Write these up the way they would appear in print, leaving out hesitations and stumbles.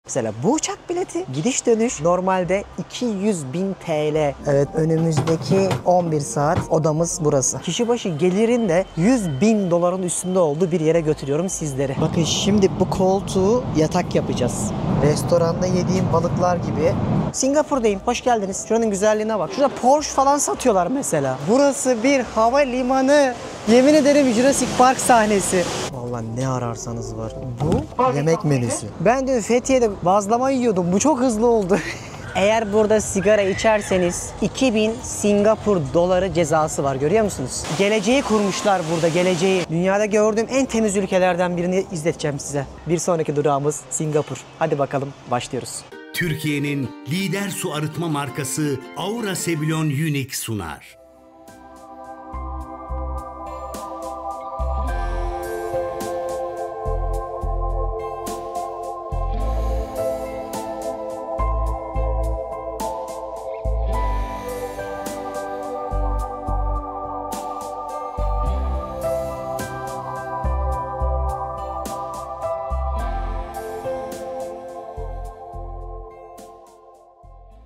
Mesela bu uçak bileti gidiş dönüş normalde 200.000 TL. Evet, önümüzdeki 11 saat odamız burası. Kişi başı gelirin de 100.000 doların üstünde olduğu bir yere götürüyorum sizleri. Bakın şimdi bu koltuğu yatak yapacağız. Restoranda yediğim balıklar gibi. Singapur'dayım. Hoş geldiniz. Şuranın güzelliğine bak. Şurada Porsche falan satıyorlar mesela. Burası bir havalimanı. Yemin ederim Jurassic Park sahnesi. Vallahi ne ararsanız var. Bu yemek menüsü. Ben dün Fethiye'de bazlama yiyordum. Bu çok hızlı oldu. Eğer burada sigara içerseniz 2000 Singapur doları cezası var, görüyor musunuz? Geleceği kurmuşlar burada, geleceği. Dünyada gördüğüm en temiz ülkelerden birini izleteceğim size. Bir sonraki durağımız Singapur. Hadi bakalım, başlıyoruz. Türkiye'nin lider su arıtma markası Aura Sebilon Unique sunar.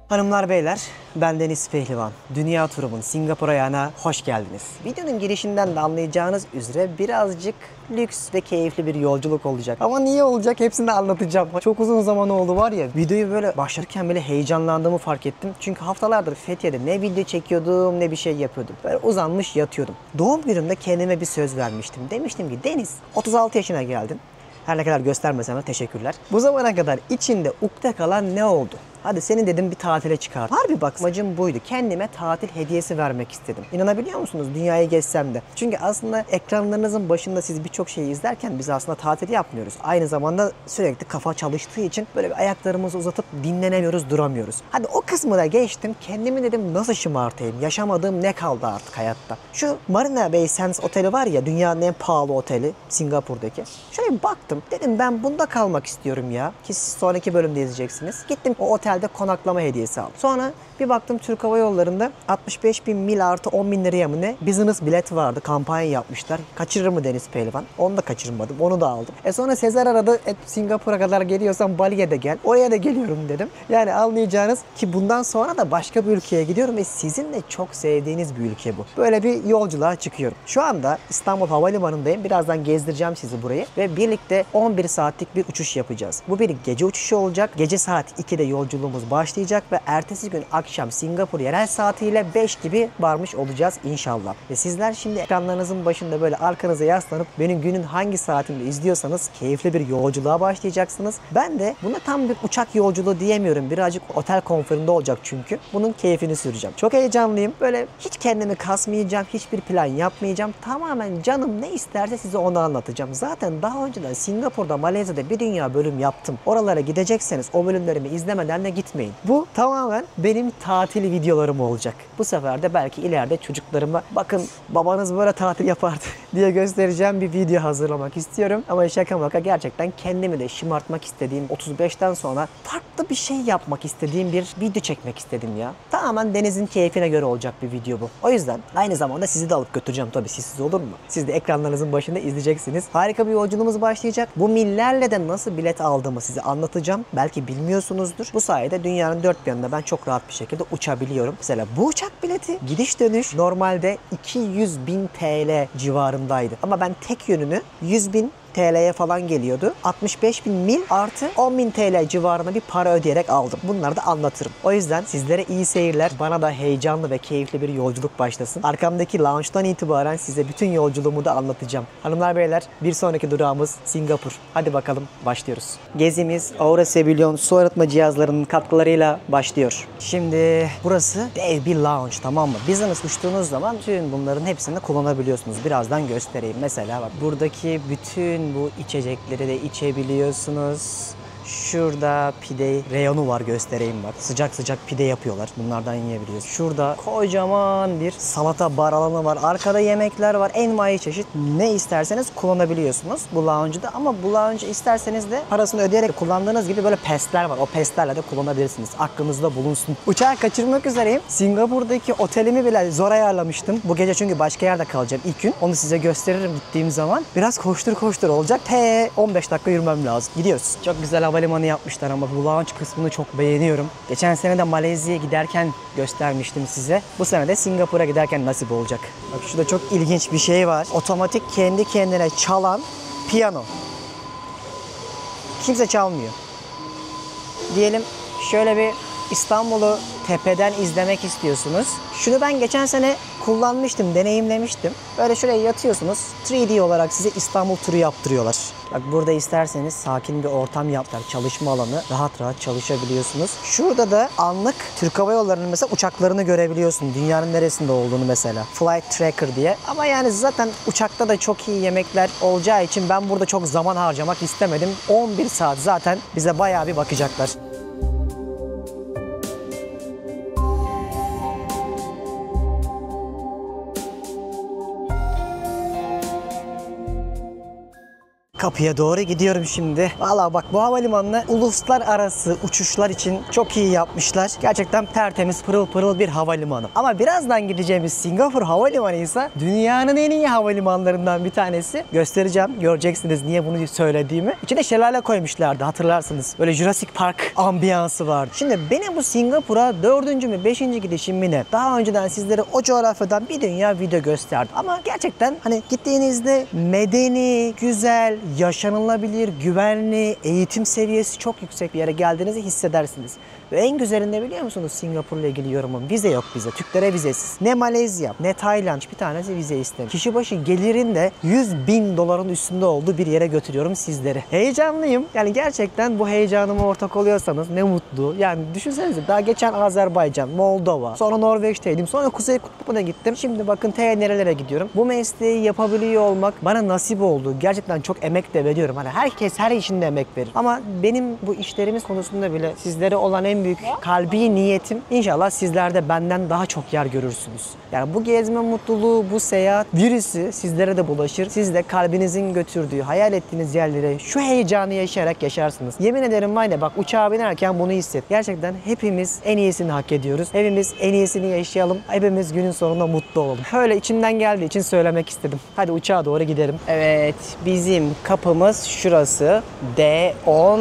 Hanımlar beyler, ben Deniz Pehlivan. Dünya turumun Singapur ayağına hoş geldiniz. Videonun girişinden de anlayacağınız üzere birazcık lüks ve keyifli bir yolculuk olacak. Ama niye olacak hepsini de anlatacağım. Çok uzun zaman oldu var ya, videoyu böyle başlarken bile heyecanlandığımı fark ettim. Çünkü haftalardır Fethiye'de ne video çekiyordum ne bir şey yapıyordum. Böyle uzanmış yatıyordum. Doğum günümde kendime bir söz vermiştim. Demiştim ki Deniz, 36 yaşına geldin. Her ne kadar göstermesem de teşekkürler. Bu zamana kadar içinde ukde kalan ne oldu? Hadi seni dedim bir tatile çıkar. Harbi bak, amacım buydu. Kendime tatil hediyesi vermek istedim. İnanabiliyor musunuz? Dünyayı gezsem de. Çünkü aslında ekranlarınızın başında siz birçok şeyi izlerken biz aslında tatil yapmıyoruz. Aynı zamanda sürekli kafa çalıştığı için böyle bir ayaklarımızı uzatıp dinlenemiyoruz, duramıyoruz. Hadi o kısmı da geçtim. Kendimi dedim nasıl şımartayım? Yaşamadığım ne kaldı artık hayatta? Şu Marina Bay Sands oteli var ya, dünyanın en pahalı oteli Singapur'daki. Şöyle bir baktım. Dedim ben bunda kalmak istiyorum ya. Ki siz sonraki bölümde izleyeceksiniz. Gittim o otelde konaklama hediyesi aldım. Sonra bir baktım Türk Hava Yolları'nda 65.000 mil artı 10.000 liraya mı ne? Business bilet vardı. Kampanya yapmışlar. Kaçırır mı Deniz Pehlivan? Onu da kaçırmadım. Onu da aldım. Sonra Sezer aradı. Singapur'a kadar geliyorsan Bali'ye de gel. Oraya da geliyorum dedim. Yani anlayacağınız ki bundan sonra da başka bir ülkeye gidiyorum ve sizin de çok sevdiğiniz bir ülke bu. Böyle bir yolculuğa çıkıyorum. Şu anda İstanbul Havalimanı'ndayım. Birazdan gezdireceğim sizi burayı ve birlikte 11 saatlik bir uçuş yapacağız. Bu bir gece uçuşu olacak. Gece saat 2'de yolculuğumuz başlayacak ve ertesi gün akşam Singapur yerel saatiyle 5 gibi varmış olacağız inşallah. Ve sizler şimdi ekranlarınızın başında böyle arkanıza yaslanıp benim günün hangi saatinde izliyorsanız keyifli bir yolculuğa başlayacaksınız. Ben de buna tam bir uçak yolculuğu diyemiyorum. Birazcık otel konforunda olacak çünkü. Bunun keyfini süreceğim. Çok heyecanlıyım. Böyle hiç kendimi kasmayacağım. Hiçbir plan yapmayacağım. Tamamen canım ne isterse size onu anlatacağım. Zaten daha önceden Singapur'da, Malezya'da bir dünya bölüm yaptım. Oralara gidecekseniz o bölümlerimi izlemeden de gitmeyin. Bu tamamen benim tatil videolarım olacak. Bu sefer de belki ileride çocuklarıma bakın babanız böyle tatil yapardı diye göstereceğim bir video hazırlamak istiyorum. Ama şaka maka gerçekten kendimi de şımartmak istediğim, 35'ten sonra farklı bir şey yapmak istediğim bir video çekmek istedim ya. Tamamen Deniz'in keyfine göre olacak bir video bu. O yüzden aynı zamanda sizi de alıp götüreceğim tabii, sizsiz olur mu? Siz de ekranlarınızın başında izleyeceksiniz. Harika bir yolculuğumuz başlayacak. Bu millerle de nasıl bilet aldığımı size anlatacağım. Belki bilmiyorsunuzdur. Bu sayede dünyanın dört bir yanında ben çok rahat bir şekilde uçabiliyorum. Mesela bu uçak bileti gidiş dönüş normalde 200.000 TL civarındaydı. Ama ben tek yönünü 100.000 TL'ye falan geliyordu. 65.000 mil artı 10.000 TL civarında bir para ödeyerek aldım. Bunları da anlatırım. O yüzden sizlere iyi seyirler. Bana da heyecanlı ve keyifli bir yolculuk başlasın. Arkamdaki lounge'dan itibaren size bütün yolculuğumu da anlatacağım. Hanımlar beyler, bir sonraki durağımız Singapur. Hadi bakalım başlıyoruz. Gezimiz Aura Sebilon su arıtma cihazlarının katkılarıyla başlıyor. Şimdi burası dev bir lounge, tamam mı? Business uçtuğunuz zaman tüm bunların hepsini kullanabiliyorsunuz. Birazdan göstereyim. Mesela bak, buradaki bütün bu içecekleri de içebiliyorsunuz. Şurada pide reyonu var, göstereyim bak. Sıcak sıcak pide yapıyorlar. Bunlardan yiyebiliyoruz. Şurada kocaman bir salata bar alanı var. Arkada yemekler var. Envai çeşit. Ne isterseniz kullanabiliyorsunuz bu lounge'da. Ama bu lounge isterseniz de parasını ödeyerek kullandığınız gibi böyle pestler var. O pestlerle de kullanabilirsiniz. Aklınızda bulunsun. Uçağı kaçırmak üzereyim. Singapur'daki otelimi bile zor ayarlamıştım. Bu gece çünkü başka yerde kalacağım ilk gün. Onu size gösteririm gittiğim zaman. Biraz koştur koştur olacak. 15 dakika yürümem lazım. Gidiyoruz. Çok güzel havalimanı havalimanı yapmışlar ama bu launch kısmını çok beğeniyorum. Geçen sene de Malezya'ya giderken göstermiştim size. Bu sene de Singapur'a giderken nasip olacak. Bak şurada çok ilginç bir şey var. Otomatik kendi kendine çalan piyano. Kimse çalmıyor. Diyelim şöyle bir İstanbul'u tepeden izlemek istiyorsunuz. Şunu ben geçen sene kullanmıştım, deneyimlemiştim. Böyle şuraya yatıyorsunuz. 3D olarak size İstanbul turu yaptırıyorlar. Bak burada isterseniz sakin bir ortam yaptılar. Çalışma alanı. Rahat rahat çalışabiliyorsunuz. Şurada da anlık Türk Hava Yolları'nın mesela uçaklarını görebiliyorsun. Dünyanın neresinde olduğunu mesela. Flight Tracker diye. Ama yani zaten uçakta da çok iyi yemekler olacağı için ben burada çok zaman harcamak istemedim. 11 saat zaten bize bayağı bir bakacaklar. Kapıya doğru gidiyorum şimdi. Valla bak bu havalimanını uluslararası uçuşlar için çok iyi yapmışlar. Gerçekten tertemiz pırıl pırıl bir havalimanı. Ama birazdan gideceğimiz Singapur Havalimanı ise dünyanın en iyi havalimanlarından bir tanesi. Göstereceğim. Göreceksiniz niye bunu söylediğimi. İçine şelale koymuşlardı hatırlarsınız. Böyle Jurassic Park ambiyansı vardı. Şimdi benim bu Singapur'a 4. mü 5. gidişim mi ne? Daha önceden sizlere o coğrafyadan bir dünya video gösterdim. Ama gerçekten hani gittiğinizde medeni, güzel, yaşanılabilir, güvenli, eğitim seviyesi çok yüksek bir yere geldiğinizi hissedersiniz. Ve en güzelinde biliyor musunuz Singapur'la ilgili yorumum? Vize yok bize. Türklere vizesiz. Ne Malezya, ne Tayland. Bir tanesi vize istemiyor. Kişi başı gelirin de 100.000 doların üstünde olduğu bir yere götürüyorum sizleri. Heyecanlıyım. Yani gerçekten bu heyecanıma ortak oluyorsanız ne mutlu. Yani düşünsenize daha geçen Azerbaycan, Moldova, sonra Norveç'teydim, sonra Kuzey Kutbu'na gittim. Şimdi bakın nerelere gidiyorum. Bu mesleği yapabiliyor olmak bana nasip oldu. Gerçekten çok emek de veriyorum. Hani herkes her işinde emek verir. Ama benim bu işlerimiz konusunda bile sizlere olan en büyük kalbi niyetim inşallah sizler de benden daha çok yer görürsünüz. Yani bu gezme mutluluğu, bu seyahat virüsü sizlere de bulaşır. Siz de kalbinizin götürdüğü, hayal ettiğiniz yerlere şu heyecanı yaşayarak yaşarsınız. Yemin ederim var ya bak uçağa binerken bunu hisset. Gerçekten hepimiz en iyisini hak ediyoruz. Hepimiz en iyisini yaşayalım. Hepimiz günün sonunda mutlu olalım. Öyle içimden geldiği için söylemek istedim. Hadi uçağa doğru gidelim. Evet, bizim kapımız şurası. D10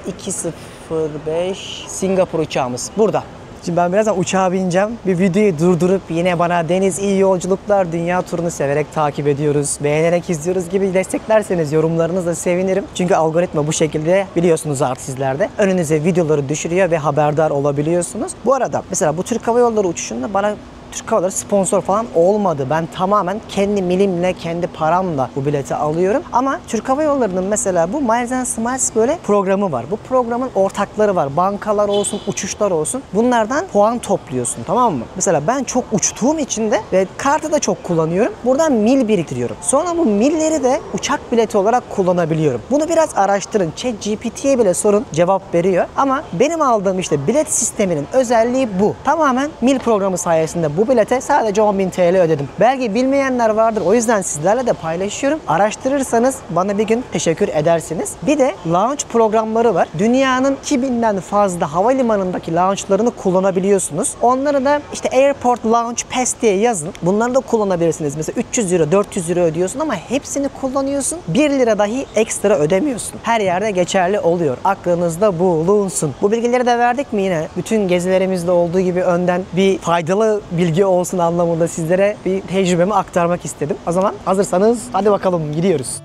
205 Singapur uçağımız. Burada. Şimdi ben birazdan uçağa bineceğim. Bir videoyu durdurup yine bana Deniz iyi yolculuklar dünya turunu severek takip ediyoruz, beğenerek izliyoruz gibi desteklerseniz yorumlarınızla sevinirim. Çünkü algoritma bu şekilde biliyorsunuz artık sizlerde. Önünüze videoları düşürüyor ve haberdar olabiliyorsunuz. Bu arada mesela bu Türk Hava Yolları uçuşunda bana Türk Hava Yolları sponsor falan olmadı. Ben tamamen kendi milimle, kendi paramla bu bileti alıyorum. Ama Türk Hava Yolları'nın mesela bu Miles and Smiles böyle programı var. Bu programın ortakları var. Bankalar olsun, uçuşlar olsun. Bunlardan puan topluyorsun, tamam mı? Mesela ben çok uçtuğum için de ve kartı da çok kullanıyorum. Buradan mil biriktiriyorum. Sonra bu milleri de uçak bileti olarak kullanabiliyorum. Bunu biraz araştırın. ChatGPT'ye bile sorun, cevap veriyor. Ama benim aldığım işte bilet sisteminin özelliği bu. Tamamen mil programı sayesinde bu bilete sadece 10.000 TL ödedim. Belki bilmeyenler vardır. O yüzden sizlerle de paylaşıyorum. Araştırırsanız bana bir gün teşekkür edersiniz. Bir de launch programları var. Dünyanın 2000'den fazla havalimanındaki launchlarını kullanabiliyorsunuz. Onları da işte Airport Launch Pass diye yazın. Bunları da kullanabilirsiniz. Mesela 300 euro, 400 euro ödüyorsun ama hepsini kullanıyorsun. 1 lira dahi ekstra ödemiyorsun. Her yerde geçerli oluyor. Aklınızda bulunsun. Bu bilgileri de verdik mi yine? Bütün gezilerimizde olduğu gibi önden bir faydalı bilgi olsun anlamında sizlere bir tecrübemi aktarmak istedim. O zaman hazırsanız hadi bakalım gidiyoruz.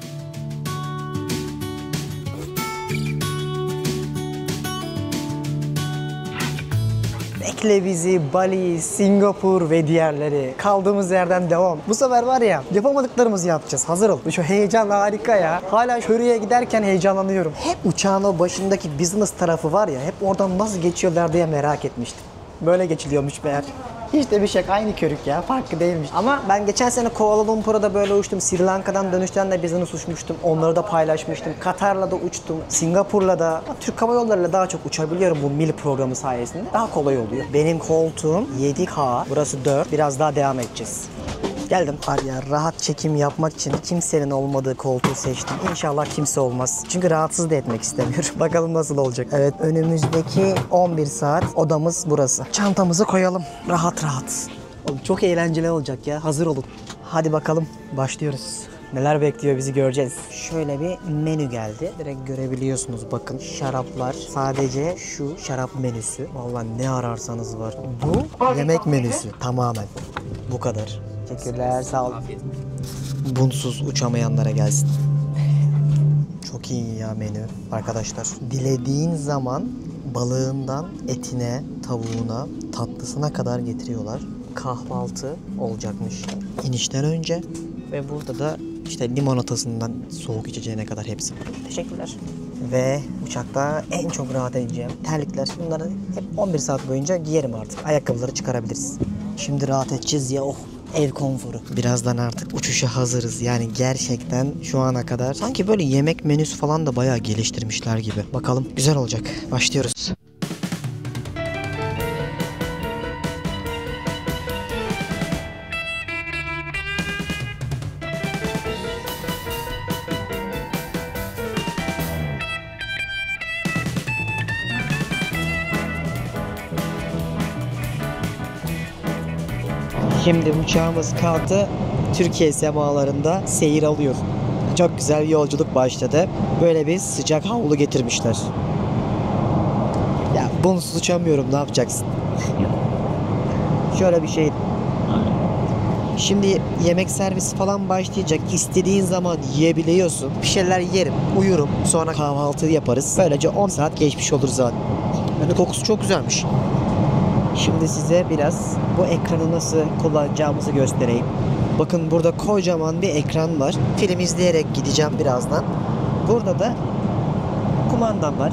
Bekle bizi Bali, Singapur ve diğerleri. Kaldığımız yerden devam. Bu sefer var ya yapamadıklarımızı yapacağız. Hazır ol. Şu heyecan harika ya. Hala şuraya giderken heyecanlanıyorum. Hep uçağın o başındaki business tarafı var ya hep oradan nasıl geçiyorlar diye merak etmiştim. Böyle geçiliyormuş meğer. Hiç de bir şey aynı körük ya. Farklı değilmiş. Ama ben geçen sene Kuala Lumpur'a da böyle uçtum. Sri Lanka'dan dönüşten de business uçmuştum. Onları da paylaşmıştım. Katar'la da uçtum. Singapur'la da. Türk Hava Yolları'yla daha çok uçabiliyorum bu mil programı sayesinde. Daha kolay oluyor. Benim koltuğum 7K. Burası 4. Biraz daha devam edeceğiz. Geldim. Var ya rahat çekim yapmak için kimsenin olmadığı koltuğu seçtim. İnşallah kimse olmaz. Çünkü rahatsız da etmek istemiyorum. Bakalım nasıl olacak. Evet önümüzdeki 11 saat odamız burası. Çantamızı koyalım. Rahat rahat. Oğlum, çok eğlenceli olacak ya. Hazır olun. Hadi bakalım başlıyoruz. Neler bekliyor bizi göreceğiz. Şöyle bir menü geldi. Direkt görebiliyorsunuz bakın. Şaraplar. Sadece şu şarap menüsü. Vallahi ne ararsanız var. Bu yemek menüsü. Tamamen. Bu kadar. Teşekkürler. Sağ olun. Bunsuz uçamayanlara gelsin. Çok iyi ya menü arkadaşlar. Dilediğin zaman balığından etine, tavuğuna, tatlısına kadar getiriyorlar. Kahvaltı olacakmış inişten önce ve burada da işte limonatasından soğuk içeceğine kadar hepsi. Teşekkürler. Ve uçakta en çok rahat edeceğim terlikler. Bunları hep 11 saat boyunca giyerim artık. Ayakkabıları çıkarabiliriz. Şimdi rahat edeceğiz ya, oh. Ev konforu. Birazdan artık uçuşa hazırız. Yani gerçekten şu ana kadar sanki böyle yemek menüsü falan da bayağı geliştirmişler gibi. Bakalım güzel olacak. Başlıyoruz. Şimdi uçağımız kalktı. Türkiye semalarında seyir alıyor. Çok güzel bir yolculuk başladı. Böyle bir sıcak havlu getirmişler. Ya bunsuz uçamıyorum, ne yapacaksın? Şöyle bir şey. Şimdi yemek servisi falan başlayacak. İstediğin zaman yiyebiliyorsun. Bir şeyler yerim, uyurum. Sonra kahvaltı yaparız. Böylece 10 saat geçmiş olur zaten. Yani kokusu çok güzelmiş. Şimdi size biraz bu ekranı nasıl kullanacağımızı göstereyim. Bakın burada kocaman bir ekran var. Film izleyerek gideceğim birazdan. Burada da kumandam var.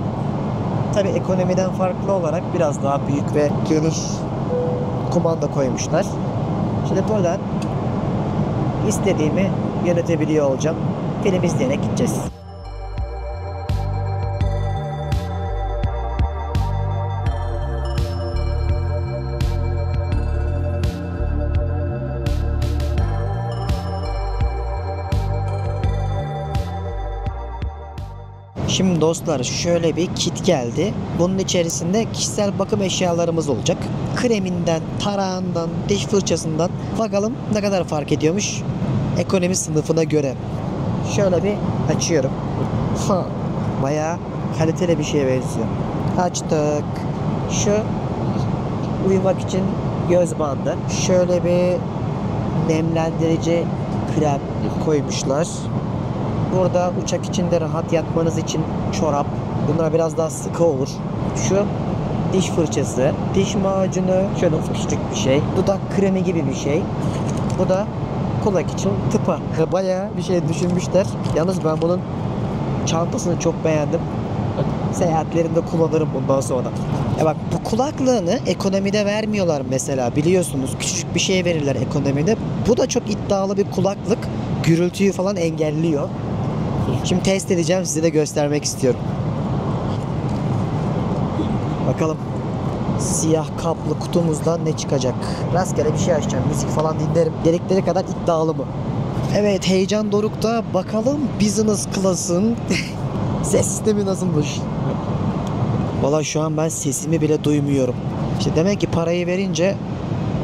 Tabii ekonomiden farklı olarak biraz daha büyük ve geniş kumanda koymuşlar. Şimdi buradan istediğimi yönetebiliyor olacağım. Film izleyerek gideceğiz. Şimdi dostlar şöyle bir kit geldi. Bunun içerisinde kişisel bakım eşyalarımız olacak. Kreminden, tarağından, diş fırçasından bakalım ne kadar fark ediyormuş ekonomi sınıfına göre. Şöyle bir açıyorum. Bayağı kaliteli bir şeye benziyor. Açtık. Şu uyumak için göz bandı. Şöyle bir nemlendirici krem koymuşlar. Burada uçak içinde rahat yatmanız için çorap. Bunlar biraz daha sıkı olur. Şu diş fırçası, diş macunu, şöyle küçük bir şey. Dudak kremi gibi bir şey. Bu da kulak için tıpa. Bayağı bir şey düşünmüşler. Yalnız ben bunun çantasını çok beğendim. Seyahatlerimde kullanırım bundan sonra. Bak bu kulaklığını ekonomide vermiyorlar mesela, biliyorsunuz. Küçücük bir şey verirler ekonomide. Bu da çok iddialı bir kulaklık. Gürültüyü falan engelliyor. Şimdi test edeceğim, size de göstermek istiyorum. Bakalım siyah kaplı kutumuzdan ne çıkacak. Rastgele bir şey açacağım, müzik falan dinlerim. Dedikleri kadar iddialı mı? Evet, heyecan dorukta. Bakalım Business Class'ın ses sistemi nasılmış? Valla şu an ben sesimi bile duymuyorum. İşte demek ki parayı verince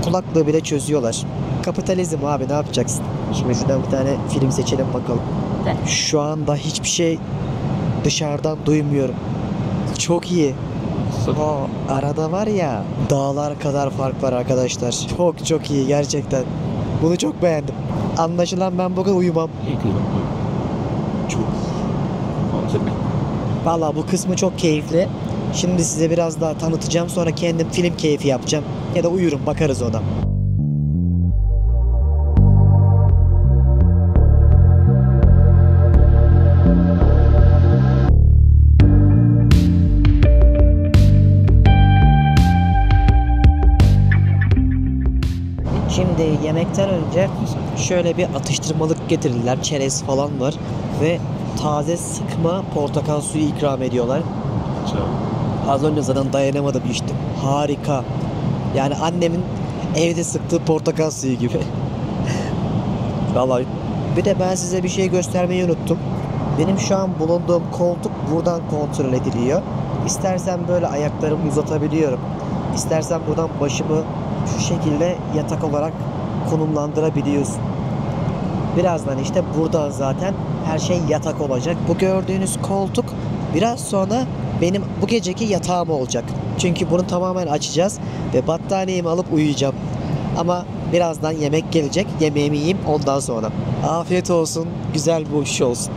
kulaklığı bile çözüyorlar. Kapitalizm abi, ne yapacaksın? Şimdi şuradan bir tane film seçelim bakalım. Şu anda hiçbir şey dışarıdan duymuyorum. Çok iyi. Arada var ya, dağlar kadar fark var arkadaşlar. Çok çok iyi gerçekten. Bunu çok beğendim. Anlaşılan ben bugün uyumam. Çok. Valla bu kısmı çok keyifli. Şimdi size biraz daha tanıtacağım. Sonra kendim film keyfi yapacağım. Ya da uyurum, bakarız ona. Şimdi yemekten önce şöyle bir atıştırmalık getirdiler. Çerez falan var ve taze sıkma portakal suyu ikram ediyorlar. Az önce zaten dayanamadım, içtim. Harika. Yani annemin evde sıktığı portakal suyu gibi. Vallahi. Bir de ben size bir şey göstermeyi unuttum. Benim şu an bulunduğum koltuk buradan kontrol ediliyor. İstersen böyle ayaklarımı uzatabiliyorum. İstersen buradan başımı şu şekilde yatak olarak konumlandırabiliyorsun. Birazdan işte burada zaten her şey yatak olacak. Bu gördüğünüz koltuk biraz sonra benim bu geceki yatağım olacak. Çünkü bunu tamamen açacağız ve battaniyemi alıp uyuyacağım. Ama birazdan yemek gelecek. Yemeğimi yiyeyim ondan sonra. Afiyet olsun. Güzel bir uçuş olsun.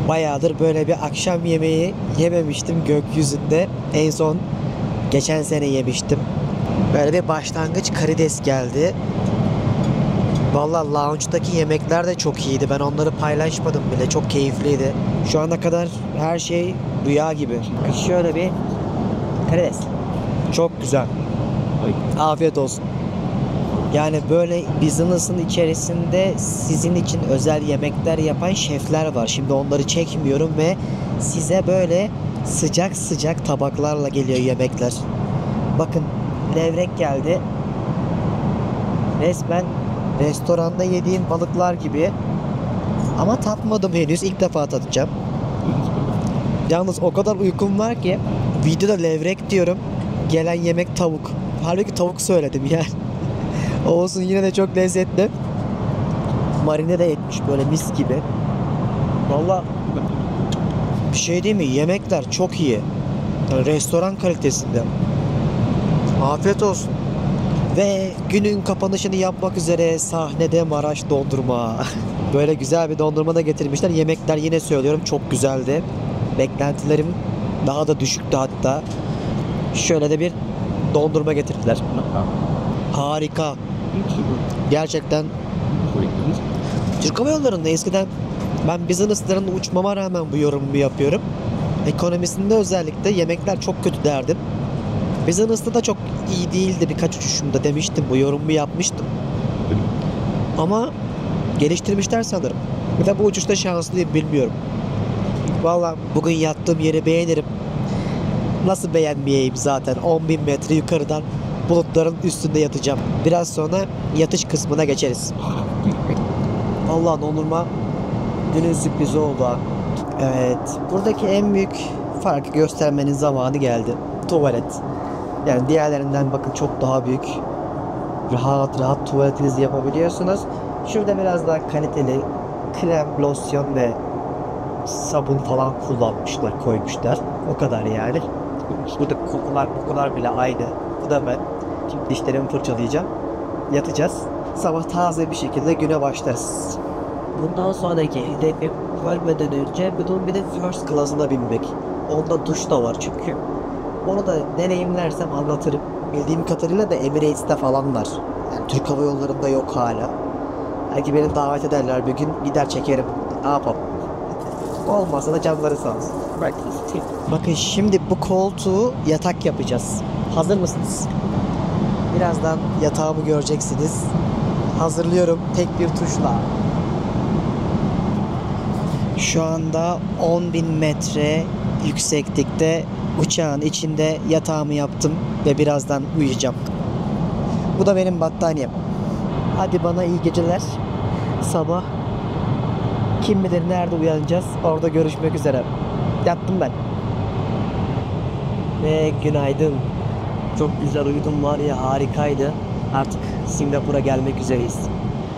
Bayağıdır böyle bir akşam yemeği yememiştim gökyüzünde. En son geçen sene yemiştim. Böyle bir başlangıç karides geldi. Vallahi lounge'daki yemekler de çok iyiydi. Ben onları paylaşmadım bile. Çok keyifliydi. Şu ana kadar her şey rüya gibi. Şöyle bir karides. Çok güzel. Afiyet olsun. Yani böyle business'ın içerisinde sizin için özel yemekler yapan şefler var. Şimdi onları çekmiyorum ve size böyle sıcak sıcak tabaklarla geliyor yemekler. Bakın levrek geldi. Resmen restoranda yediğim balıklar gibi. Ama tatmadım henüz. İlk defa tadacağım. Yalnız o kadar uykum var ki videoda levrek diyorum. Gelen yemek tavuk. Halbuki tavuk söyledim yani. Olsun yine de çok lezzetli. Marine de etmiş böyle mis gibi. Vallahi bir şey değil mi? Yemekler çok iyi. Yani restoran kalitesinde. Afiyet olsun. Ve günün kapanışını yapmak üzere sahnede Maraş dondurma. Böyle güzel bir dondurma da getirmişler. Yemekler yine söylüyorum çok güzeldi. Beklentilerim daha da düşüktü hatta. Şöyle de bir dondurma getirdiler. Harika. Gerçekten Türk Hava Yolları'nda eskiden ben business'larında uçmama rağmen bu yorumu yapıyorum. Ekonomisinde özellikle yemekler çok kötü derdim. Business'ta da çok iyi değildi birkaç uçuşumda demiştim. Bu yorumu yapmıştım. Ama geliştirmişler sanırım. Bir de bu uçuşta şanslıyım bilmiyorum. Vallahi bugün yattığım yeri beğenirim. Nasıl beğenmeyeyim zaten 10.000 metre yukarıdan bulutların üstünde yatacağım. Biraz sonra yatış kısmına geçeriz. Allah dondurma günün sürprizi oldu ha. Evet. Buradaki en büyük farkı göstermenin zamanı geldi. Tuvalet. Yani diğerlerinden bakın çok daha büyük. Rahat rahat tuvaletinizi yapabiliyorsunuz. Şurada biraz daha kaliteli krem, losyon ve sabun falan kullanmışlar, koymuşlar. O kadar yani. Burada kokular bile aynı. Bu da ben. Şimdi dişlerimi fırçalayacağım. Yatacağız. Sabah taze bir şekilde güne başlarız. Bundan sonraki hedefim ölmeden önce bunun bir de first class'ına binmek. Onda duş da var çünkü. Onu da deneyimlersem anlatırım. Bildiğim kadarıyla da Emirates'te falan var. Yani Türk Hava Yolları'nda yok hala. Belki beni davet ederler bir gün gider çekerim. Ne yapalım? Olmazsa da canları sağ olsun. Bakın şimdi bu koltuğu yatak yapacağız. Hazır mısınız? Birazdan yatağımı göreceksiniz. Hazırlıyorum tek bir tuşla. Şu anda 10.000 metre yükseklikte uçağın içinde yatağımı yaptım ve birazdan uyuyacağım. Bu da benim battaniyem. Hadi bana iyi geceler. Sabah kim bilir nerede uyanacağız. Orada görüşmek üzere. Yattım ben. Ve günaydın. Çok güzel uyudum var ya, harikaydı. Artık Singapur'a gelmek üzereyiz.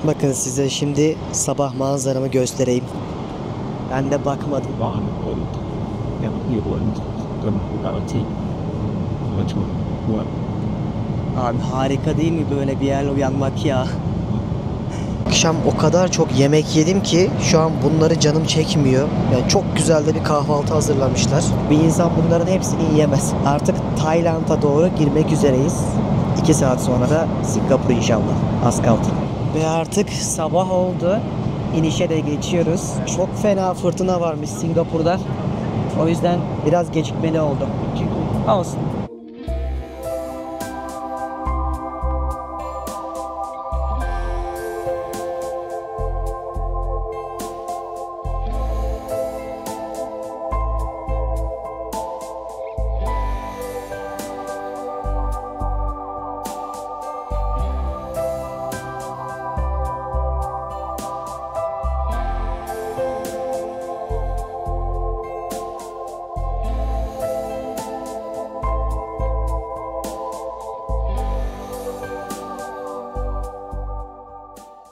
Bakın size şimdi sabah manzaramı göstereyim. Ben de bakmadım. Abi harika değil mi böyle bir yerle uyanmak ya? Akşam o kadar çok yemek yedim ki şu an bunları canım çekmiyor. Yani çok güzel de bir kahvaltı hazırlamışlar. Bir insan bunların hepsini yiyemez. Artık Tayland'a doğru girmek üzereyiz. 2 saat sonra da Singapur inşallah. Az kaldı. Ve artık sabah oldu. İnişe de geçiyoruz. Çok fena fırtına varmış Singapur'da. O yüzden biraz gecikmeli oldu. Olsun.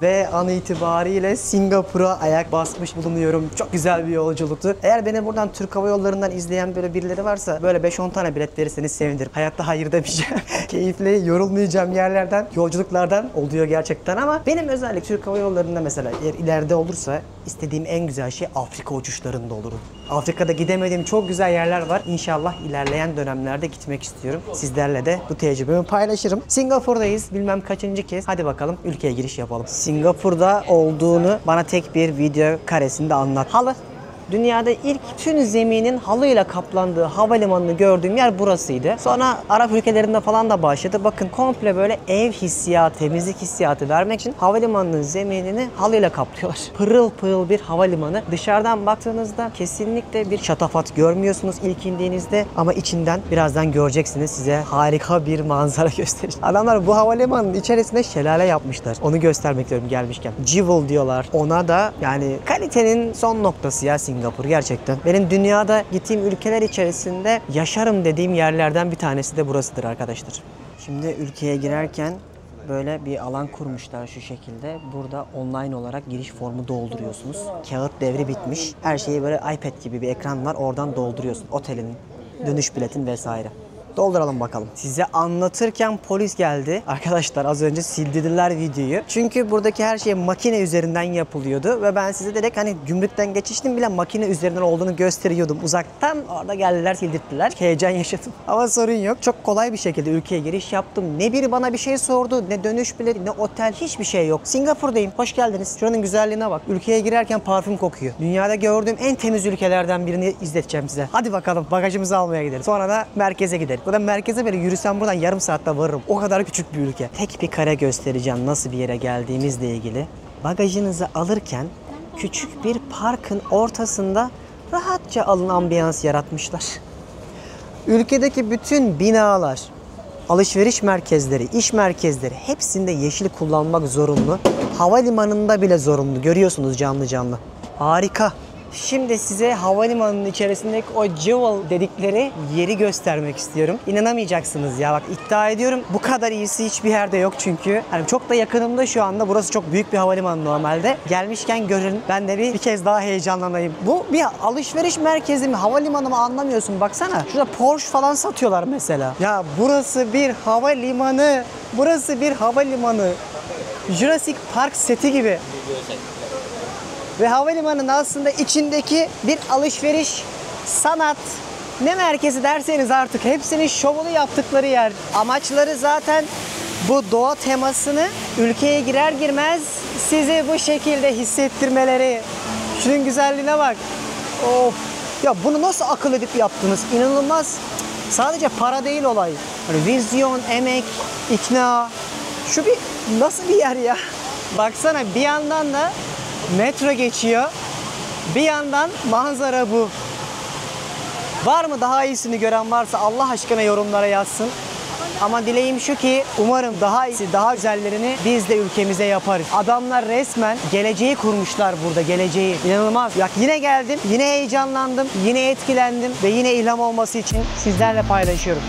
Ve an itibariyle Singapur'a ayak basmış bulunuyorum. Çok güzel bir yolculuktu. Eğer beni buradan Türk Hava Yolları'ndan izleyen böyle birileri varsa böyle 5-10 tane bilet verirseniz sevinirim. Hayatta hayır demeyeceğim. Keyifli, yorulmayacağım yerlerden, yolculuklardan oluyor gerçekten ama benim özellikle Türk Hava Yolları'nda mesela eğer ileride olursa istediğim en güzel şey Afrika uçuşlarında olurum. Afrika'da gidemediğim çok güzel yerler var. İnşallah ilerleyen dönemlerde gitmek istiyorum. Sizlerle de bu tecrübemi paylaşırım. Singapur'dayız. Bilmem kaçıncı kez. Hadi bakalım ülkeye giriş yapalım. Singapur'da olduğunu bana tek bir video karesinde anlat. Halı. Dünyada ilk tüm zeminin halıyla kaplandığı havalimanını gördüğüm yer burasıydı. Sonra Arap ülkelerinde falan da başladı. Bakın komple böyle ev hissiyatı, temizlik hissiyatı vermek için havalimanının zeminini halıyla kaplıyorlar. Pırıl pırıl bir havalimanı. Dışarıdan baktığınızda kesinlikle bir şatafat görmüyorsunuz ilk indiğinizde ama içinden birazdan göreceksiniz, size harika bir manzara göstereceğim. Adamlar bu havalimanının içerisinde şelale yapmışlar. Onu göstermek istiyorum gelmişken. Jewel diyorlar. Ona da yani kalitenin son noktası ya Singapur gerçekten. Benim dünyada gittiğim ülkeler içerisinde yaşarım dediğim yerlerden bir tanesi de burasıdır arkadaşlar. Şimdi ülkeye girerken böyle bir alan kurmuşlar şu şekilde. Burada online olarak giriş formu dolduruyorsunuz. Kağıt devri bitmiş. Her şeyi böyle iPad gibi bir ekran var. Oradan dolduruyorsun. Otelin, dönüş biletin vesaire. Dolduralım bakalım. Size anlatırken polis geldi. Arkadaşlar az önce sildirdiler videoyu. Çünkü buradaki her şey makine üzerinden yapılıyordu. Ve ben size direkt hani gümrükten geçiştim bile makine üzerinden olduğunu gösteriyordum. Uzaktan orada geldiler sildirttiler. Heyecan yaşadım. Ama sorun yok. Çok kolay bir şekilde ülkeye giriş yaptım. Ne biri bana bir şey sordu, ne dönüş bileti, ne otel, hiçbir şey yok. Singapur'dayım. Hoş geldiniz. Şuranın güzelliğine bak. Ülkeye girerken parfüm kokuyor. Dünyada gördüğüm en temiz ülkelerden birini izleteceğim size. Hadi bakalım bagajımızı almaya gidelim. Sonra da merkeze gidelim. Buradan merkeze böyle yürüsem buradan yarım saatte varırım. O kadar küçük bir ülke. Tek bir kare göstereceğim nasıl bir yere geldiğimizle ilgili. Bagajınızı alırken küçük bir parkın ortasında rahatça alın ambiyans yaratmışlar. Ülkedeki bütün binalar, alışveriş merkezleri, iş merkezleri hepsinde yeşil kullanmak zorunlu. Havalimanında bile zorunlu. Görüyorsunuz canlı canlı. Harika. Şimdi size havalimanının içerisindeki o Jewel dedikleri yeri göstermek istiyorum. İnanamayacaksınız ya, bak iddia ediyorum bu kadar iyisi hiçbir yerde yok çünkü. Yani çok da yakınımda şu anda, burası çok büyük bir havalimanı normalde. Gelmişken görün, ben de bir kez daha heyecanlanayım. Bu bir alışveriş merkezi mi, havalimanı mı anlamıyorsun, baksana. Şurada Porsche falan satıyorlar mesela. Ya burası bir havalimanı. Burası bir havalimanı. Jurassic Park seti gibi. Ve havalimanının aslında içindeki bir alışveriş, sanat, ne merkezi derseniz artık hepsinin şovunu yaptıkları yer. Amaçları zaten bu doğa temasını ülkeye girer girmez sizi bu şekilde hissettirmeleri. Şunun güzelliğine bak. Of. Ya bunu nasıl akıl edip yaptınız? İnanılmaz. Sadece para değil olay. Hani vizyon, emek, ikna. Şu bir nasıl bir yer ya? Baksana, bir yandan da metro geçiyor. Bir yandan manzara bu. Var mı daha iyisini gören varsa Allah aşkına yorumlara yazsın. Ama dileğim şu ki umarım daha iyisi, daha güzellerini biz de ülkemize yaparız. Adamlar resmen geleceği kurmuşlar burada, geleceği. İnanılmaz. Bak yine geldim, yine heyecanlandım, yine etkilendim ve yine ilham olması için sizlerle paylaşıyorum.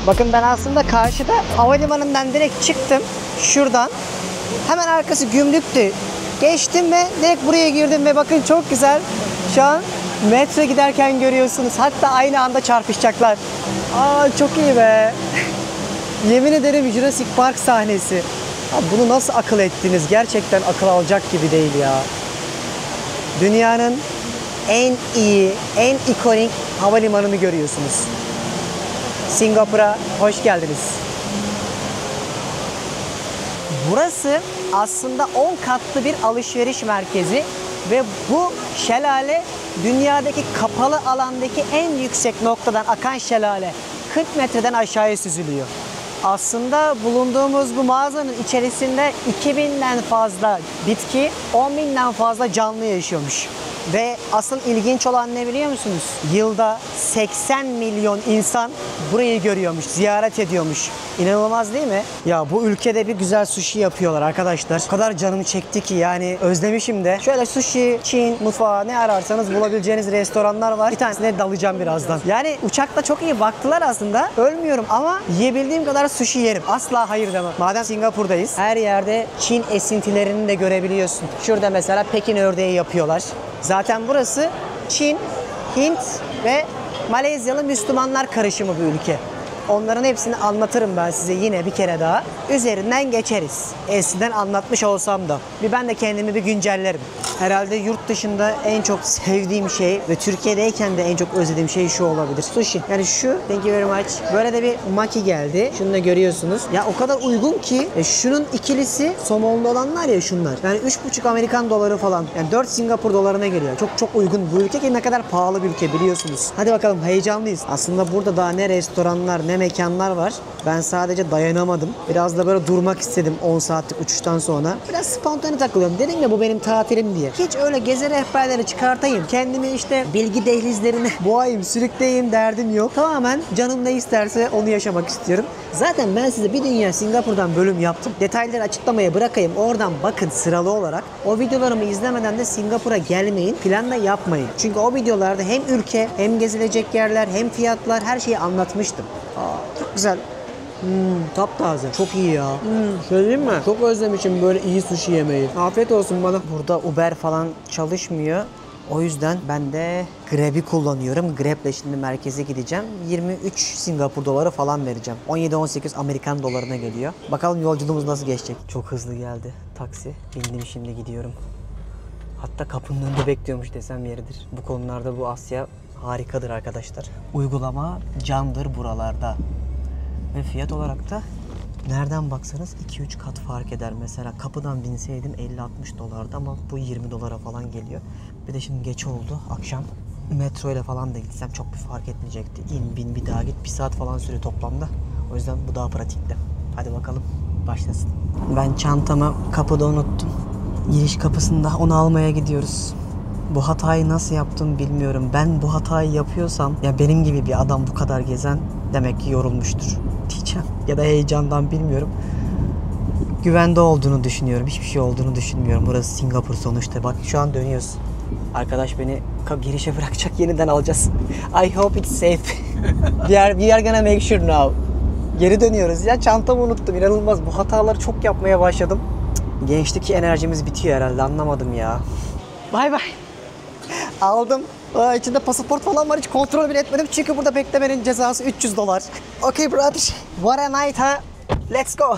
Bakın ben aslında karşıda havalimanından direkt çıktım. Şuradan. Hemen arkası gümrüktü. Geçtim ve direkt buraya girdim ve bakın çok güzel. Şu an metro giderken görüyorsunuz. Hatta aynı anda çarpışacaklar. Aa çok iyi be. Yemin ederim Jurassic Park sahnesi. Abi bunu nasıl akıl ettiniz? Gerçekten akıl alacak gibi değil ya. Dünyanın en iyi, en ikonik havalimanını görüyorsunuz. Singapur'a hoş geldiniz. Burası aslında 10 katlı bir alışveriş merkezi ve bu şelale dünyadaki kapalı alandaki en yüksek noktadan akan şelale. 40 metreden aşağıya süzülüyor. Aslında bulunduğumuz bu mağazanın içerisinde 2000'den fazla bitki, 10.000'den fazla canlı yaşıyormuş. Ve asıl ilginç olan ne biliyor musunuz? Yılda 80 milyon insan burayı görüyormuş, ziyaret ediyormuş. İnanılmaz değil mi? Ya bu ülkede bir güzel sushi yapıyorlar arkadaşlar. O kadar canım çekti ki yani özlemişim de. Şöyle sushi, Çin mutfağı ne ararsanız bulabileceğiniz restoranlar var. Bir tanesine dalacağım birazdan. Yani uçakta çok iyi baktılar aslında. Ölmüyorum ama yiyebildiğim kadar sushi yerim. Asla hayır demem. Madem Singapur'dayız, her yerde Çin esintilerini de görebiliyorsun. Şurada mesela Pekin ördeği yapıyorlar. Zaten burası Çin, Hint ve Malezyalı Müslümanlar karışımı bir ülke. Onların hepsini anlatırım ben size yine bir kere daha. Üzerinden geçeriz. Eskiden anlatmış olsam da. Ben de kendimi bir güncellerim. Herhalde yurt dışında en çok sevdiğim şey ve Türkiye'deyken de en çok özlediğim şey şu olabilir. Sushi. Yani şu. Thank you very much. Böyle de bir maki geldi. Şunu da görüyorsunuz. Ya o kadar uygun ki şunun ikilisi somonlu olanlar ya şunlar. Yani 3,5 Amerikan doları falan. Yani 4 Singapur dolarına geliyor. Çok çok uygun. Bu ülke ki ne kadar pahalı bir ülke biliyorsunuz. Hadi bakalım heyecanlıyız. Aslında burada daha ne restoranlar ne mekanlar var. Ben sadece dayanamadım. Biraz da böyle durmak istedim 10 saatlik uçuştan sonra. Biraz spontane takılıyorum. Dedim ya bu benim tatilim diye. Hiç öyle gezi rehberleri çıkartayım. Kendimi işte bilgi dehlizlerine boğayım, sürükleyeyim derdim yok. Tamamen canım ne isterse onu yaşamak istiyorum. Zaten ben size bir dünya Singapur'dan bölüm yaptım. Detayları açıklamaya bırakayım. Oradan bakın sıralı olarak. O videolarımı izlemeden de Singapur'a gelmeyin. Plan da yapmayın. Çünkü o videolarda hem ülke, hem gezilecek yerler, hem fiyatlar her şeyi anlatmıştım. Çok güzel. Taptaze. Çok iyi ya. Söyleyeyim mi? Çok özlemişim böyle iyi sushi yemeyi. Afiyet olsun bana. Burada Uber falan çalışmıyor. O yüzden ben de Grab'i kullanıyorum. Grab'le şimdi merkeze gideceğim. 23 Singapur doları falan vereceğim. 17-18 Amerikan dolarına geliyor. Bakalım yolculuğumuz nasıl geçecek. Çok hızlı geldi taksi. Bindim şimdi gidiyorum. Hatta kapının önünde bekliyormuş desem yeridir. Bu konularda bu Asya harikadır arkadaşlar. Uygulama candır buralarda. Ve fiyat olarak da nereden baksanız 2-3 kat fark eder. Mesela kapıdan binseydim 50-60 dolardı ama bu 20 dolara falan geliyor. Bir de şimdi geç oldu akşam. Metro ile falan da gitsem çok bir fark etmeyecekti. İn bin bir daha git 1 saat falan sürüyor toplamda. O yüzden bu daha pratikti. Hadi bakalım başlasın. Ben çantamı kapıda unuttum. Giriş kapısında onu almaya gidiyoruz. Bu hatayı nasıl yaptım bilmiyorum. Ben bu hatayı yapıyorsam ya benim gibi bir adam bu kadar gezen demek ki yorulmuştur diyeceğim. Ya da heyecandan bilmiyorum. Güvende olduğunu düşünüyorum. Hiçbir şey olduğunu düşünmüyorum. Burası Singapur sonuçta. Bak şu an dönüyoruz. Arkadaş beni girişe bırakacak, yeniden alacağız. I hope it's safe. we are gonna make sure now. Geri dönüyoruz. Ya çantamı unuttum. İnanılmaz. Bu hataları çok yapmaya başladım. Gençlik enerjimiz bitiyor herhalde. Anlamadım ya. Bay bay. Aldım. İçinde pasaport falan var. Hiç kontrol bile etmedim. Çünkü burada beklemenin cezası 300 dolar. Okay brother. What a night ha. Let's go.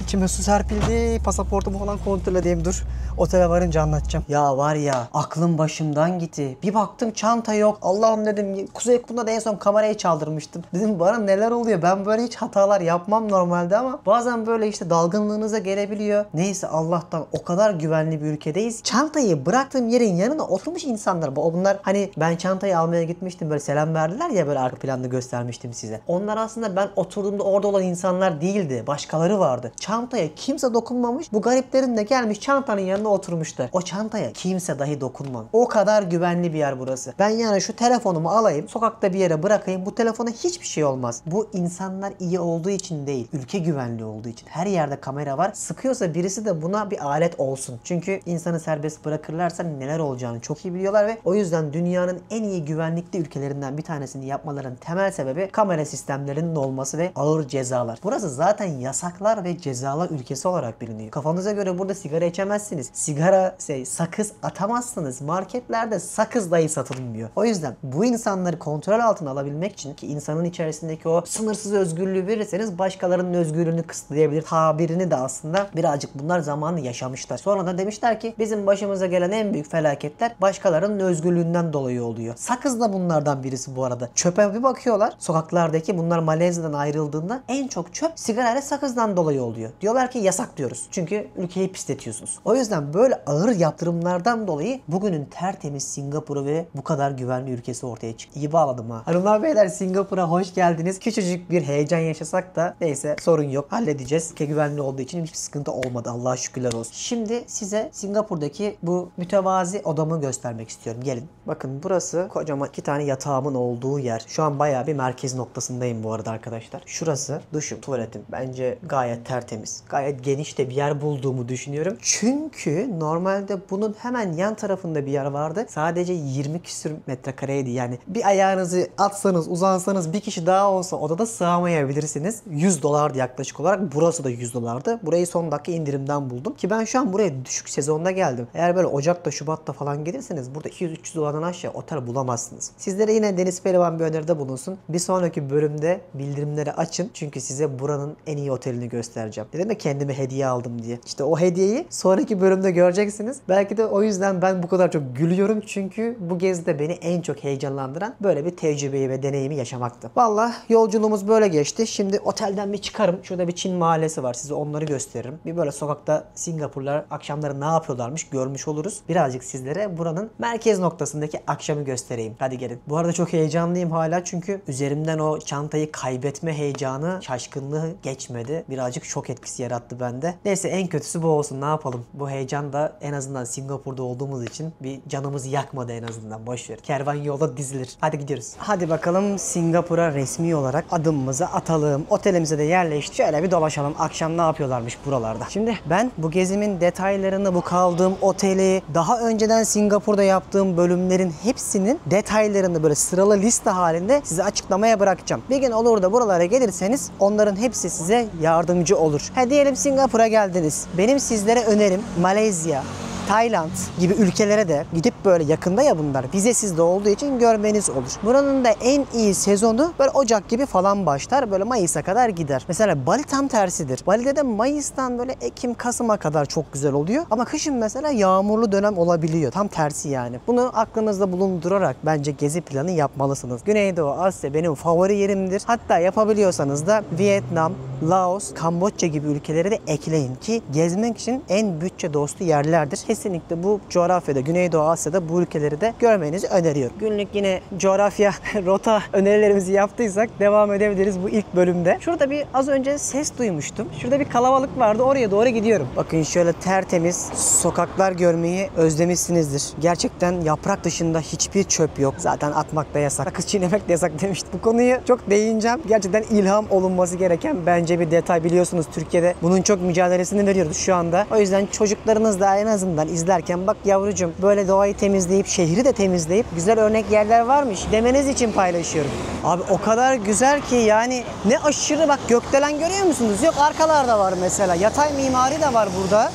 İçime su serpildi. Pasaportumu falan kontrol edeyim. Dur. Otele varınca anlatacağım. Ya var ya aklım başımdan gitti. Bir baktım çanta yok. Allah'ım dedim. Kuzey Kundu'da en son kamerayı çaldırmıştım. Dedim bana neler oluyor? Ben böyle hiç hatalar yapmam normalde ama bazen böyle işte dalgınlığınıza gelebiliyor. Neyse Allah'tan o kadar güvenli bir ülkedeyiz. Çantayı bıraktığım yerin yanına oturmuş insanlar. Bunlar hani ben çantayı almaya gitmiştim. Böyle selam verdiler ya böyle arka planda göstermiştim size. Onlar aslında ben oturduğumda orada olan insanlar değildi. Başkaları vardı. Çantaya kimse dokunmamış. Bu gariplerin de gelmiş çantanın yanına oturmuşlar. O çantaya kimse dahi dokunmamış. O kadar güvenli bir yer burası. Ben yani şu telefonumu alayım, sokakta bir yere bırakayım. Bu telefona hiçbir şey olmaz. Bu insanlar iyi olduğu için değil. Ülke güvenli olduğu için. Her yerde kamera var. Sıkıyorsa birisi de buna bir alet olsun. Çünkü insanı serbest bırakırlarsa neler olacağını çok iyi biliyorlar ve o yüzden dünyanın en iyi güvenlikli ülkelerinden bir tanesini yapmaların temel sebebi kamera sistemlerinin olması ve ağır cezalar. Burası zaten yasaklar ve cezalar ülkesi olarak biliniyor. Kafanıza göre burada sigara içemezsiniz. Sigara, sakız atamazsınız. Marketlerde sakız dahi satılmıyor. O yüzden bu insanları kontrol altına alabilmek için ki insanın içerisindeki o sınırsız özgürlüğü verirseniz başkalarının özgürlüğünü kısıtlayabilir. Tabirini de aslında birazcık bunlar zamanı yaşamışlar. Sonra da demişler ki bizim başımıza gelen en büyük felaketler başkalarının özgürlüğünden dolayı oluyor. Sakız da bunlardan birisi bu arada. Çöpe bir bakıyorlar. Sokaklardaki bunlar Malezya'dan ayrıldığında en çok çöp sigara ve sakızdan dolayı oluyor. Diyorlar ki yasak diyoruz. Çünkü ülkeyi pisletiyorsunuz. O yüzden yüzden böyle ağır yaptırımlardan dolayı bugünün tertemiz Singapur'u ve bu kadar güvenli ülkesi ortaya çıktı. İyi bağladım ha. Hanımlar beyler, Singapur'a hoş geldiniz. Küçücük bir heyecan yaşasak da neyse, sorun yok. Halledeceğiz. Ki güvenli olduğu için hiçbir sıkıntı olmadı. Allah'a şükürler olsun. Şimdi size Singapur'daki bu mütevazi odamı göstermek istiyorum. Gelin. Bakın burası kocaman 2 tane yatağımın olduğu yer. Şu an bayağı bir merkez noktasındayım bu arada arkadaşlar. Şurası duşum, tuvaletim. Bence gayet tertemiz. Gayet geniş de bir yer bulduğumu düşünüyorum. Çünkü normalde bunun hemen yan tarafında bir yer vardı. Sadece 20 küsür metrekareydi. Yani bir ayağınızı atsanız, uzansanız bir kişi daha olsa odada sığamayabilirsiniz. $100'dı yaklaşık olarak. Burası da $100'dı. Burayı son dakika indirimden buldum. Ki ben şu an buraya düşük sezonda geldim. Eğer böyle Ocak'ta, Şubat'ta falan gelirseniz burada $200-300'dan aşağı otel bulamazsınız. Sizlere yine Deniz Pehlivan bir öneride bulunsun. Bir sonraki bölümde bildirimleri açın. Çünkü size buranın en iyi otelini göstereceğim. Dedim ya kendime hediye aldım diye. İşte o hediyeyi sonraki bölümde göreceksiniz. Belki de o yüzden ben bu kadar çok gülüyorum. Çünkü bu gezide beni en çok heyecanlandıran böyle bir tecrübeyi ve deneyimi yaşamaktı. Vallahi yolculuğumuz böyle geçti. Şimdi otelden bir çıkarım. Şurada bir Çin mahallesi var. Size onları gösteririm. Bir böyle sokakta Singapurlular akşamları ne yapıyorlarmış görmüş oluruz. Birazcık sizlere buranın merkez noktasındaki akşamı göstereyim. Hadi gelin. Bu arada çok heyecanlıyım hala çünkü üzerimden o çantayı kaybetme heyecanı, şaşkınlığı geçmedi. Birazcık şok etkisi yarattı bende. Neyse, en kötüsü bu olsun. Ne yapalım? Bu heyecan da en azından Singapur'da olduğumuz için bir canımızı yakmadı en azından. Boşver. Kervan yolda dizilir. Hadi gidiyoruz. Hadi bakalım Singapur'a resmi olarak adımımızı atalım. Otelimize de yerleştik. Şöyle bir dolaşalım. Akşam ne yapıyorlarmış buralarda. Şimdi ben bu gezimin detaylarını, bu kaldığım oteli, daha önceden Singapur'da yaptığım bölümlerin hepsinin detaylarını böyle sıralı liste halinde size açıklamaya bırakacağım. Bir gün olur da buralara gelirseniz onların hepsi size yardımcı olur. Diyelim Singapur'a geldiniz. Benim sizlere önerim Malezya, Tayland gibi ülkelere de gidip böyle yakında ya bunlar. Vizesiz de olduğu için görmeniz olur. Buranın da en iyi sezonu böyle Ocak gibi falan başlar. Böyle Mayıs'a kadar gider. Mesela Bali tam tersidir. Bali'de de Mayıs'tan böyle Ekim, Kasım'a kadar çok güzel oluyor. Ama kışın mesela yağmurlu dönem olabiliyor. Tam tersi yani. Bunu aklınızda bulundurarak bence gezi planı yapmalısınız. Güneydoğu Asya benim favori yerimdir. Hatta yapabiliyorsanız da Vietnam, Laos, Kamboçya gibi ülkeleri de ekleyin ki gezmek için en bütçe dostu yerlerdir. Kesinlikle bu coğrafyada, Güneydoğu Asya'da bu ülkeleri de görmenizi öneriyorum. Günlük yine coğrafya, rota önerilerimizi yaptıysak devam edebiliriz bu ilk bölümde. Şurada bir az önce ses duymuştum. Şurada bir kalabalık vardı. Oraya doğru gidiyorum. Bakın şöyle tertemiz sokaklar görmeyi özlemişsinizdir. Gerçekten yaprak dışında hiçbir çöp yok. Zaten atmak da yasak. Sakız çiğnemek de yasak demiştim. Bu konuyu çok değineceğim. Gerçekten ilham olunması gereken bence bir detay. Biliyorsunuz Türkiye'de bunun çok mücadelesini veriyoruz şu anda. O yüzden çocuklarınız da en azından izlerken bak yavrucuğum böyle doğayı temizleyip şehri de temizleyip güzel örnek yerler varmış demeniz için paylaşıyorum. Abi o kadar güzel ki yani ne aşırı, bak gökdelen görüyor musunuz? Yok, arkalarda var mesela. Yatay mimari de var burada.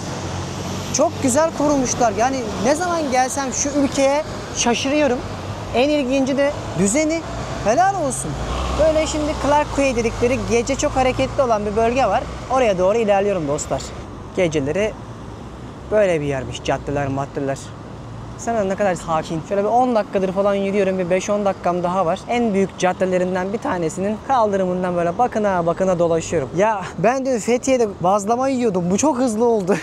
Çok güzel korumuşlar. Yani ne zaman gelsem şu ülkeye şaşırıyorum. En ilginci de düzeni. Helal olsun. Böyle şimdi Clark Quay dedikleri gece çok hareketli olan bir bölge var. Oraya doğru ilerliyorum dostlar. Geceleri böyle bir yermiş. Caddeler, maddeler. Sana ne kadar sakin. Şöyle bir 10 dakikadır falan yürüyorum. Bir 5-10 dakikam daha var. En büyük caddelerinden bir tanesinin kaldırımından böyle bakına bakına dolaşıyorum. Ya ben dün Fethiye'de bazlama yiyordum. Bu çok hızlı oldu.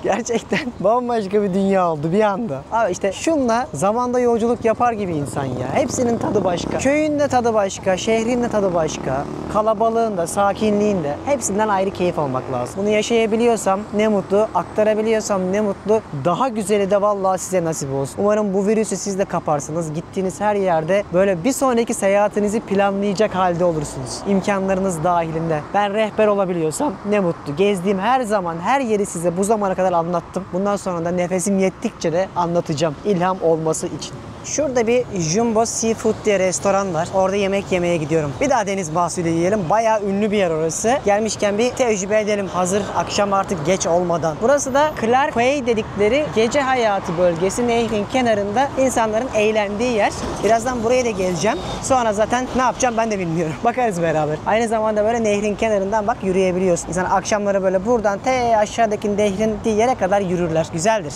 Gerçekten bambaşka bir dünya oldu bir anda. Abi işte şunla zamanda yolculuk yapar gibi insan ya. Hepsinin tadı başka. Köyün de tadı başka, şehrin de tadı başka. Kalabalığın da, sakinliğin de. Hepsinden ayrı keyif almak lazım. Bunu yaşayabiliyorsam ne mutlu, aktarabiliyorsam ne mutlu. Daha güzeli de vallahi size nasip olsun. Umarım bu virüsü siz de kaparsınız. Gittiğiniz her yerde böyle bir sonraki seyahatinizi planlayacak halde olursunuz. İmkanlarınız dahilinde. Ben rehber olabiliyorsam ne mutlu. Gezdiğim her zaman, her yeri size bu zamana kadar anlattım. Bundan sonra da nefesim yettikçe de anlatacağım. İlham olması için. Şurada bir Jumbo Seafood diye restoran var. Orada yemek yemeye gidiyorum. Bir daha deniz mahsulü yiyelim. Bayağı ünlü bir yer orası. Gelmişken bir tecrübe edelim. Hazır akşam artık geç olmadan. Burası da Clark Quay dedikleri gece hayatı bölgesi. Nehrin kenarında insanların eğlendiği yer. Birazdan buraya da geleceğim. Sonra zaten ne yapacağım ben de bilmiyorum. Bakarız beraber. Aynı zamanda böyle nehrin kenarından bak yürüyebiliyorsun. İnsan akşamları böyle buradan aşağıdaki nehrin yere kadar yürürler. Güzeldir.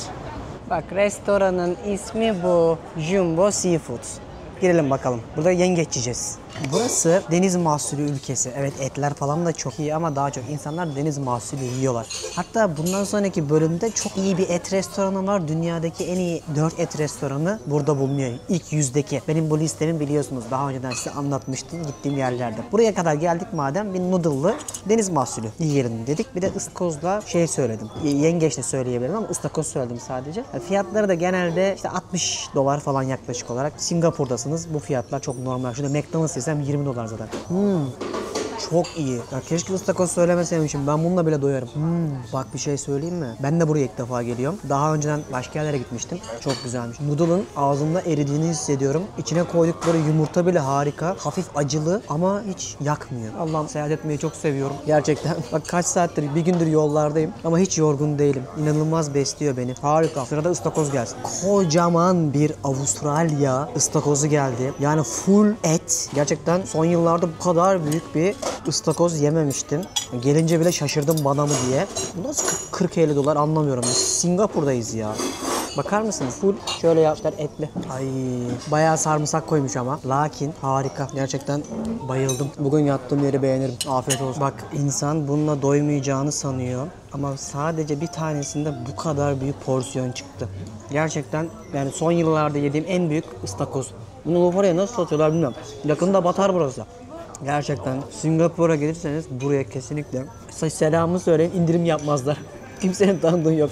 Bak restoranın ismi bu. Jumbo Seafood. Girelim bakalım. Burada yengeç yiyeceğiz. Burası deniz mahsulü ülkesi. Evet, etler falan da çok iyi ama daha çok insanlar deniz mahsulü yiyorlar. Hatta bundan sonraki bölümde çok iyi bir et restoranı var. Dünyadaki en iyi 4 et restoranı burada bulunuyor. İlk 100'deki. Benim bu listemi biliyorsunuz. Daha önceden size anlatmıştım gittiğim yerlerde. Buraya kadar geldik madem bir noodle'lı deniz mahsulü yiyelim dedik. Bir de ıstakozla şey söyledim. Yengeç de söyleyebilirim ama ıstakoz söyledim sadece. Fiyatları da genelde işte $60 falan yaklaşık olarak. Singapur'dasınız. Bu fiyatlar çok normal. Şurada McDonald's yesem $20 zaten. Çok iyi. Ya keşke ıstakoz söylemeseymişim. Ben bununla bile doyarım. Bak bir şey söyleyeyim mi? Ben de buraya ilk defa geliyorum. Daha önceden başka yerlere gitmiştim. Çok güzelmiş. Noodle'ın ağzımda eridiğini hissediyorum. İçine koydukları yumurta bile harika. Hafif acılı ama hiç yakmıyor. Allah'ım, seyahat etmeyi çok seviyorum. Gerçekten. Bak kaç saattir, bir gündür yollardayım. Ama hiç yorgun değilim. İnanılmaz besliyor beni. Harika. Sırada ıstakoz gelsin. Kocaman bir Avustralya ıstakozu geldi. Yani full et. Gerçekten son yıllarda bu kadar büyük bir ıstakoz yememiştim. Gelince bile şaşırdım bana mı diye. Bu nasıl $40-50 anlamıyorum. Biz Singapur'dayız ya. Bakar mısınız? Full şöyle yapmışlar, etli. Ay, bayağı sarımsak koymuş ama. Lakin harika. Gerçekten bayıldım. Bugün yattığım yeri beğenirim. Afiyet olsun. Bak, insan bununla doymayacağını sanıyor. Ama sadece bir tanesinde bu kadar büyük porsiyon çıktı. Gerçekten yani son yıllarda yediğim en büyük ıstakoz. Bunu bu paraya nasıl satıyorlar bilmiyorum. Yakında batar burası. Gerçekten Singapur'a gelirseniz buraya kesinlikle selamı söyleyin, indirim yapmazlar. Kimsenin tanıdığı yok.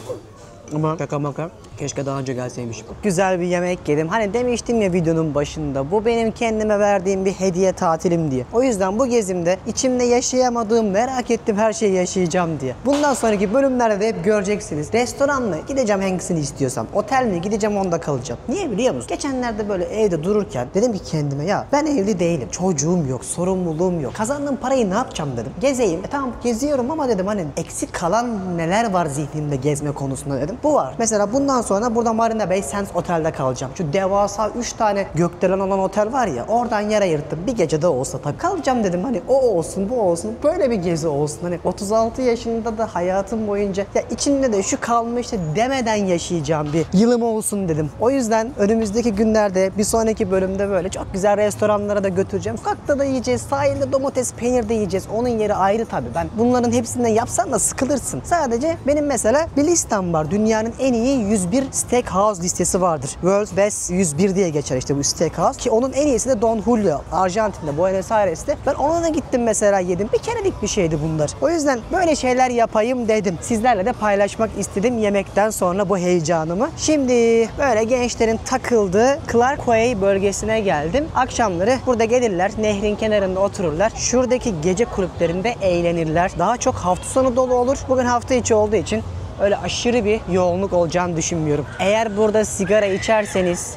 Ama şaka maka, keşke daha önce gelseymişim. Güzel bir yemek yedim. Hani demiştim ya videonun başında, bu benim kendime verdiğim bir hediye tatilim diye. O yüzden bu gezimde içimde yaşayamadığım, merak ettiğim her şeyi yaşayacağım diye. Bundan sonraki bölümlerde de hep göreceksiniz. Restoran mı? Gideceğim hangisini istiyorsam. Otel mi? Gideceğim onda kalacağım. Niye biliyor musun? Geçenlerde böyle evde dururken dedim ki kendime, ya ben evli değilim. Çocuğum yok, sorumluluğum yok. Kazandığım parayı ne yapacağım dedim. Gezeyim. Tamam geziyorum ama dedim hani eksik kalan neler var zihnimde gezme konusunda dedim. Bu var. Mesela bundan sonra burada Marina Bay Sands Otel'de kalacağım. Şu devasa 3 tane gökdelen olan otel var ya, oradan yer ayırttım. Bir gece de olsa tabii kalacağım dedim, hani o olsun bu olsun. Böyle bir gezi olsun. Hani 36 yaşında da hayatım boyunca ya içinde de şu kalmıştı demeden yaşayacağım bir yılım olsun dedim. O yüzden önümüzdeki günlerde bir sonraki bölümde böyle çok güzel restoranlara da götüreceğim. Sokakta da yiyeceğiz. Sahilde domates, peynir de yiyeceğiz. Onun yeri ayrı tabii. Ben bunların hepsinden yapsan da sıkılırsın. Sadece benim mesela bir listem var. Dünyanın en iyi 101 steakhouse listesi vardır. World's Best 101 diye geçer işte bu steakhouse. Ki onun en iyisi de Don Julio. Arjantin'de, Buenos Aires'te. Ben ona da gittim mesela, yedim. Bir kerelik bir şeydi bunlar. O yüzden böyle şeyler yapayım dedim. Sizlerle de paylaşmak istedim yemekten sonra bu heyecanımı. Şimdi böyle gençlerin takıldığı Clark Quay bölgesine geldim. Akşamları burada gelirler. Nehrin kenarında otururlar. Şuradaki gece kulüplerinde eğlenirler. Daha çok hafta sonu dolu olur. Bugün hafta içi olduğu için öyle aşırı bir yoğunluk olacağını düşünmüyorum. Eğer burada sigara içerseniz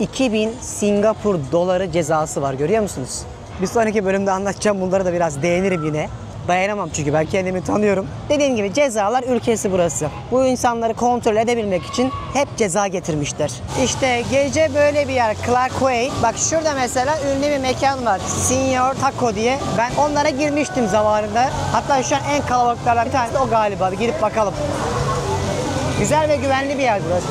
2000 Singapur doları cezası var, görüyor musunuz? Bir sonraki bölümde anlatacağım, bunlara da biraz değinirim yine. Dayanamam çünkü ben kendimi tanıyorum. Dediğim gibi cezalar ülkesi burası. Bu insanları kontrol edebilmek için hep ceza getirmişler. İşte gece böyle bir yer, Clark Quay. Bak şurada mesela ünlü bir mekan var, Senior Taco diye. Ben onlara girmiştim zamanında. Hatta şu an en kalabalıklardan bir tanesi de o galiba. Bir girip bakalım. Güzel ve güvenli bir yer burası.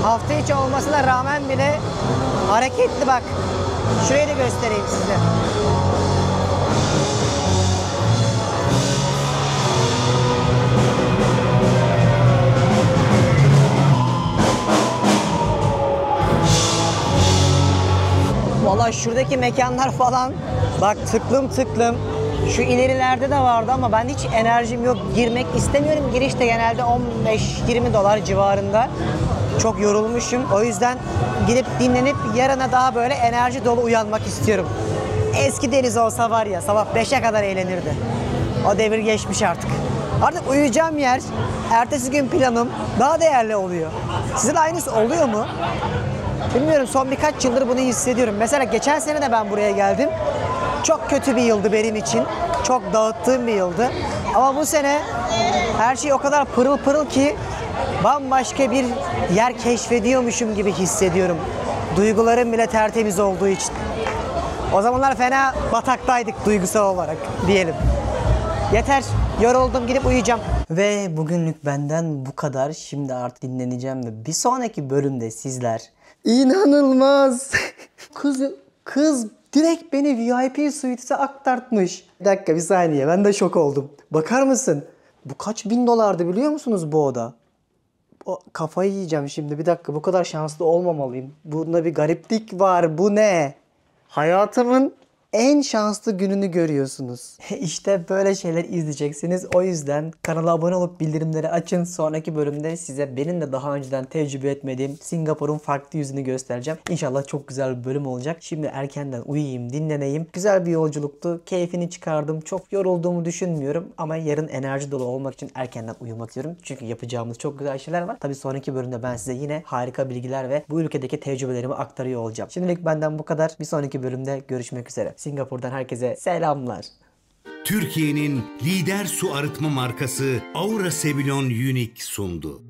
Hafta içi olmasına rağmen bile hareketli bak. Şurayı da göstereyim size. Vallahi şuradaki mekanlar falan bak tıklım tıklım. Şu ilerilerde de vardı ama ben hiç enerjim yok. Girmek istemiyorum. Giriş de genelde $15-20 civarında. Çok yorulmuşum. O yüzden gidip dinlenip yarına daha böyle enerji dolu uyanmak istiyorum. Eski Deniz olsa var ya, sabah 5'e kadar eğlenirdi. O devir geçmiş artık. Artık uyuyacağım yer, ertesi gün planım daha değerli oluyor. Sizin aynısı oluyor mu? Bilmiyorum, son birkaç yıldır bunu hissediyorum. Mesela geçen sene de ben buraya geldim. Çok kötü bir yıldı benim için. Çok dağıttığım bir yıldı. Ama bu sene her şey o kadar pırıl pırıl ki bambaşka bir yer keşfediyormuşum gibi hissediyorum. Duygularım bile tertemiz olduğu için. O zamanlar fena bataktaydık duygusal olarak diyelim. Yeter, yoruldum, gidip uyuyacağım. Ve bugünlük benden bu kadar. Şimdi artık dinleneceğim ve bir sonraki bölümde sizler... İnanılmaz! Kız direkt beni VIP suite'e aktartmış. Bir dakika, bir saniye, ben de şok oldum. Bakar mısın? Bu kaç bin dolardı biliyor musunuz bu oda? Kafayı yiyeceğim şimdi, bir dakika, bu kadar şanslı olmamalıyım. Bunda bir gariplik var, bu ne? Hayatımın en şanslı gününü görüyorsunuz. İşte böyle şeyler izleyeceksiniz. O yüzden kanala abone olup bildirimleri açın. Sonraki bölümde size benim de daha önceden tecrübe etmediğim Singapur'un farklı yüzünü göstereceğim. İnşallah çok güzel bir bölüm olacak. Şimdi erkenden uyuyayım, dinleneyim. Güzel bir yolculuktu. Keyfini çıkardım. Çok yorulduğumu düşünmüyorum. Ama yarın enerji dolu olmak için erkenden uyumak istiyorum. Çünkü yapacağımız çok güzel şeyler var. Tabii sonraki bölümde ben size yine harika bilgiler ve bu ülkedeki tecrübelerimi aktarıyor olacağım. Şimdilik benden bu kadar. Bir sonraki bölümde görüşmek üzere. Singapur'dan herkese selamlar. Türkiye'nin lider su arıtma markası Aura Sebilon Unique sundu.